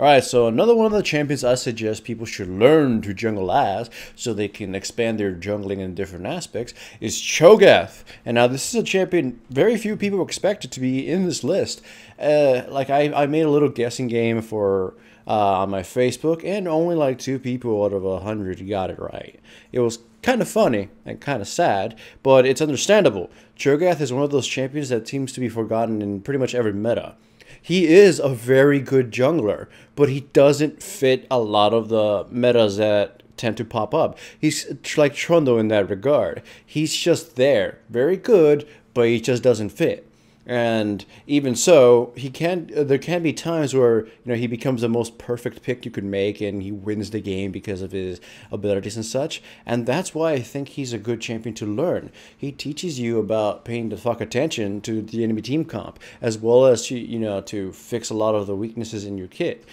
Alright, so another one of the champions I suggest people should learn to jungle as so they can expand their jungling in different aspects is Cho'Gath. And now this is a champion very few people expected to be in this list. I made a little guessing game for on my Facebook, and only like 2 people out of 100 got it right. It was kind of funny and kind of sad, but it's understandable. Cho'Gath is one of those champions that seems to be forgotten in pretty much every meta. He is a very good jungler, but he doesn't fit a lot of the metas that tend to pop up. He's like Trundle in that regard. He's just there, very good, but he just doesn't fit. And even so, there can be times where he becomes the most perfect pick you could make, and he wins the game because of his abilities and such. And that's why I think he's a good champion to learn. He teaches you about paying the fuck attention to the enemy team comp, as well as to fix a lot of the weaknesses in your kit.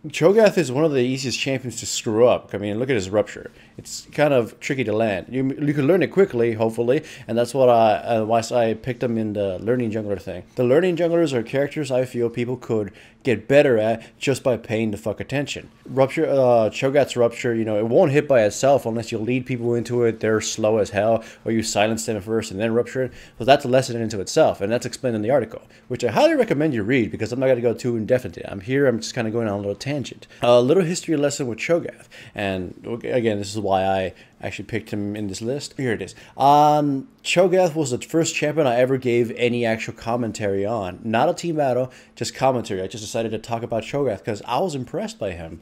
Cho'Gath is one of the easiest champions to screw up. I mean, look at his rupture. It's kind of tricky to land. You can learn it quickly, hopefully, and that's what why I picked him in the learning jungler thing. The learning junglers are characters I feel people could get better at just by paying the fuck attention. Cho'Gath's rupture, it won't hit by itself unless you lead people into it. They're slow as hell, or you silence them first and then rupture it. So that's a lesson into itself, and that's explained in the article, which I highly recommend you read because I'm not going to go too in depth into it. I'm just kind of going on a little tangent. A little history lesson with Cho'Gath, and again, this is why I actually picked him in this list. Here it is. Cho'Gath was the first champion I ever gave any actual commentary on. Not a team battle, just commentary. I just decided to talk about Cho'Gath because I was impressed by him.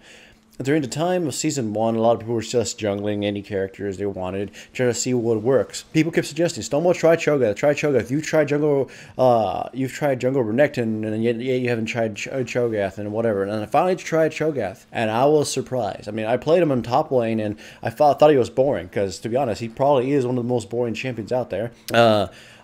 During the time of Season 1, a lot of people were just jungling any characters they wanted, trying to see what works. People kept suggesting, Stonewall, try Cho'Gath, try Cho'Gath. You've tried Jungle Renekton, and yet you haven't tried Cho'Gath, and whatever. And I finally tried Cho'Gath, and I was surprised. I mean, I played him on top lane, and I thought he was boring, because, to be honest, he probably is one of the most boring champions out there.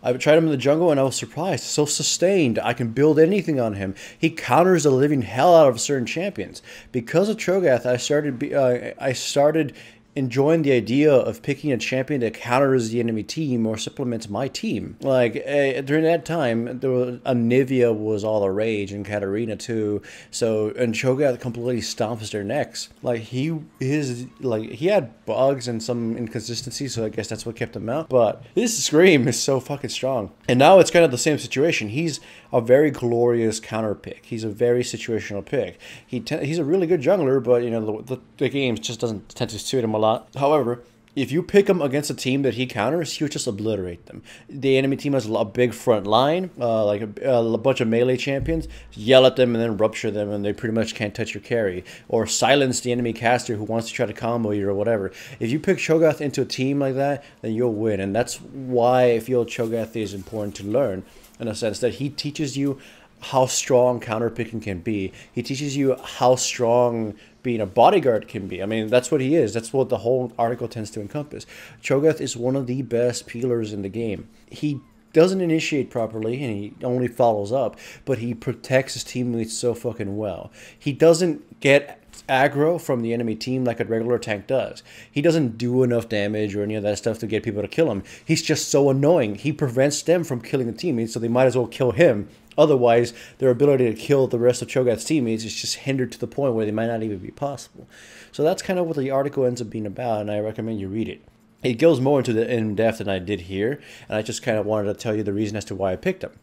I tried him in the jungle, and I was surprised. So sustained. I can build anything on him. He counters the living hell out of certain champions. Because of Cho'Gath, I started enjoying the idea of picking a champion that counters the enemy team or supplements my team. During that time, Anivia was all the rage, and Katarina too. And Cho'Gath completely stomps their necks. He had bugs and some inconsistencies, so I guess that's what kept him out. But his scream is so fucking strong. And now it's kind of the same situation. He's a very glorious counter pick. He's a very situational pick. He's a really good jungler, but the game just doesn't tend to suit him a lot. However, if you pick him against a team that he counters, he'll just obliterate them. The enemy team has a big front line, a bunch of melee champions. Yell at them and then rupture them, and they pretty much can't touch your carry. Or silence the enemy caster who wants to try to combo you or whatever. If you pick Cho'Gath into a team like that, then you'll win. And that's why I feel Cho'Gath is important to learn, in a sense that he teaches you how strong counterpicking can be. He teaches you how strong being a bodyguard can be. I mean, that's what he is. That's what the whole article tends to encompass. Cho'Gath is one of the best peelers in the game. He doesn't initiate properly, and he only follows up, but he protects his teammates so fucking well. He doesn't get aggro from the enemy team like a regular tank does. He doesn't do enough damage or any of that stuff to get people to kill him. He's just so annoying. He prevents them from killing the teammates, so they might as well kill him. Otherwise, their ability to kill the rest of Cho'Gath's teammates is just hindered to the point where they might not even be possible. So that's kind of what the article ends up being about, and I recommend you read it. It goes more into the in-depth than I did here, and I just kind of wanted to tell you the reason as to why I picked him.